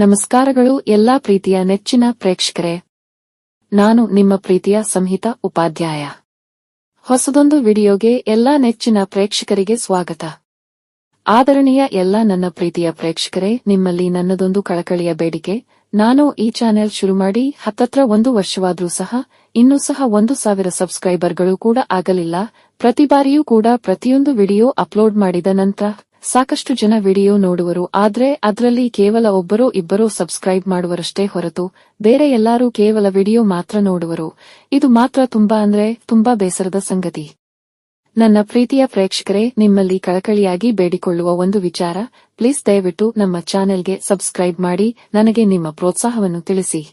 ನಮಸ್ಕಾರಗಳು ಎಲ್ಲಾ ಪ್ರೀತಿಯ ನೆಚ್ಚಿನ ಪ್ರೇಕ್ಷಕರೇ. ನಾನು ನಿಮ್ಮ ಪ್ರೀತಿಯ ಸಂಹಿತಾ ಉಪಾಧ್ಯಾಯ. ಹೊಸದೊಂದು ವಿಡಿಯೋಗೆ ಎಲ್ಲಾ ನೆಚ್ಚಿನ ಪ್ರೇಕ್ಷಕರಿಗೆ ಸ್ವಾಗತ. ಆದರಣೀಯ ಎಲ್ಲಾ ನನ್ನ ಪ್ರೀತಿಯ ಪ್ರೇಕ್ಷಕರೇ, ನಿಮ್ಮಲ್ಲಿ ನನ್ನದೊಂದು ಕಳಕಳಿಯ ಬೇಡಿಕೆ. ನಾನು ಈ ಚಾನೆಲ್ ಶುರು ಮಾಡಿ ಹತ್ತತ್ರ 1 ವರ್ಷವಾದ್ರೂ ಸಹ ಇನ್ನೂ ಸಹ 1,000 ಸಬ್ಸ್ಕ್ರೈಬರ್ಗಳು ಕೂಡ ಆಗಲಿಲ್ಲ. ಪ್ರತಿ ಬಾರಿಯೂ ಕೂಡ ಪ್ರತಿಯೊಂದು ವಿಡಿಯೋ ಅಪ್ಲೋಡ್ ಮಾಡಿದ ನಂತರ ಸಾಕಷ್ಟು ಜನ ವಿಡಿಯೋ ನೋಡುವರು, ಆದ್ರೆ ಅದರಲ್ಲಿ ಕೇವಲ ಒಬ್ಬರೋ ಇಬ್ಬರೋ ಸಬ್ಸ್ಕ್ರೈಬ್ ಮಾಡುವರಷ್ಟೇ ಹೊರತು ಬೇರೆ ಎಲ್ಲರೂ ಕೇವಲ ವಿಡಿಯೋ ಮಾತ್ರ ನೋಡುವರು. ಇದು ಮಾತ್ರ ತುಂಬಾ ಬೇಸರದ ಸಂಗತಿ. ನನ್ನ ಪ್ರೀತಿಯ ಪ್ರೇಕ್ಷಕರೇ, ನಿಮ್ಮಲ್ಲಿ ಕಳಕಳಿಯಾಗಿ ಬೇಡಿಕೊಳ್ಳುವ ಒಂದು ವಿಚಾರ, ಪ್ಲೀಸ್ ದಯವಿಟ್ಟು ನಮ್ಮ ಚಾನೆಲ್ಗೆ ಸಬ್ಸ್ಕ್ರೈಬ್ ಮಾಡಿ ನನಗೆ ನಿಮ್ಮ ಪ್ರೋತ್ಸಾಹವನ್ನು ತಿಳಿಸಿ.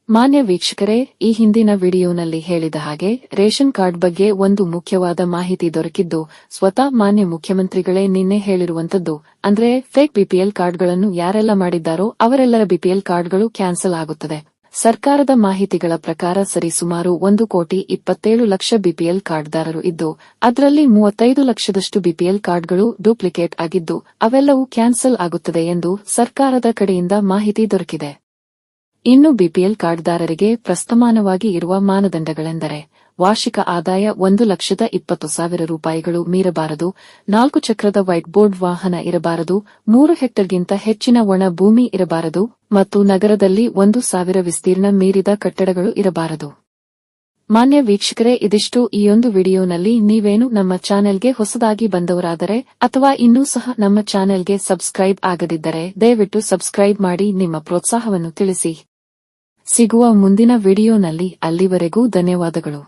ಮಾನ್ಯ ವೀಕ್ಷಕರೇ, ಈ ಹಿಂದಿನ ವಿಡಿಯೋನಲ್ಲಿ ಹೇಳಿದ ಹಾಗೆ ರೇಷನ್ ಕಾರ್ಡ್ ಬಗ್ಗೆ ಒಂದು ಮುಖ್ಯವಾದ ಮಾಹಿತಿ ದೊರಕಿದ್ದು ಸ್ವತಃ ಮಾನ್ಯ ಮುಖ್ಯಮಂತ್ರಿಗಳೇ ನಿನ್ನೆ ಹೇಳಿರುವಂತದ್ದು. ಅಂದ್ರೆ ಫೇಕ್ ಬಿಪಿಎಲ್ ಕಾರ್ಡ್ಗಳನ್ನು ಯಾರೆಲ್ಲ ಮಾಡಿದ್ದಾರೋ ಅವರೆಲ್ಲರ ಬಿಪಿಎಲ್ ಕಾರ್ಡ್ಗಳು ಕ್ಯಾನ್ಸಲ್ ಆಗುತ್ತದೆ. ಸರ್ಕಾರದ ಮಾಹಿತಿಗಳ ಪ್ರಕಾರ ಸರಿಸುಮಾರು 1,27,00,000 ಬಿಪಿಎಲ್ ಕಾರ್ಡ್ದಾರರು ಇದ್ದು ಅದರಲ್ಲಿ 35 ಲಕ್ಷದಷ್ಟು ಬಿಪಿಎಲ್ ಕಾರ್ಡ್ಗಳು ಡೂಪ್ಲಿಕೇಟ್ ಆಗಿದ್ದು ಅವೆಲ್ಲವೂ ಕ್ಯಾನ್ಸಲ್ ಆಗುತ್ತದೆ ಎಂದು ಸರ್ಕಾರದ ಕಡೆಯಿಂದ ಮಾಹಿತಿ ದೊರಕಿದೆ. ಇನ್ನು ಬಿಪಿಎಲ್ ಕಾರ್ಡ್ದಾರರಿಗೆ ಪ್ರಸ್ತಮಾನವಾಗಿ ಇರುವ ಮಾನದಂಡಗಳೆಂದರೆ ವಾರ್ಷಿಕ ಆದಾಯ 1,20,000 ರೂಪಾಯಿಗಳು ಮೀರಬಾರದು, 4 ಚಕ್ರದ ವೈಟ್ ಬೋರ್ಡ್ ವಾಹನ ಇರಬಾರದು, 3 ಹೆಕ್ಟರ್ಗಿಂತ ಹೆಚ್ಚಿನ ಒಣ ಭೂಮಿ ಇರಬಾರದು ಮತ್ತು ನಗರದಲ್ಲಿ 1,000 ವಿಸ್ತೀರ್ಣ ಮೀರಿದ ಕಟ್ಟಡಗಳು ಇರಬಾರದು. ಮಾನ್ಯ ವೀಕ್ಷಕರೇ, ಇದಿಷ್ಟು ಈ ಒಂದು ವಿಡಿಯೋನಲ್ಲಿ. ನೀವೇನು ನಮ್ಮ ಚಾನೆಲ್ಗೆ ಹೊಸದಾಗಿ ಬಂದವರಾದರೆ ಅಥವಾ ಇನ್ನೂ ಸಹ ನಮ್ಮ ಚಾನೆಲ್ಗೆ ಸಬ್ಸ್ಕ್ರೈಬ್ ಆಗದಿದ್ದರೆ ದಯವಿಟ್ಟು ಸಬ್ಸ್ಕ್ರೈಬ್ ಮಾಡಿ ನಿಮ್ಮ ಪ್ರೋತ್ಸಾಹವನ್ನು ತಿಳಿಸಿ. ಸಿಗುವ ಮುಂದಿನ ವಿಡಿಯೋನಲ್ಲಿ. ಅಲ್ಲಿವರೆಗೂ ಧನ್ಯವಾದಗಳು.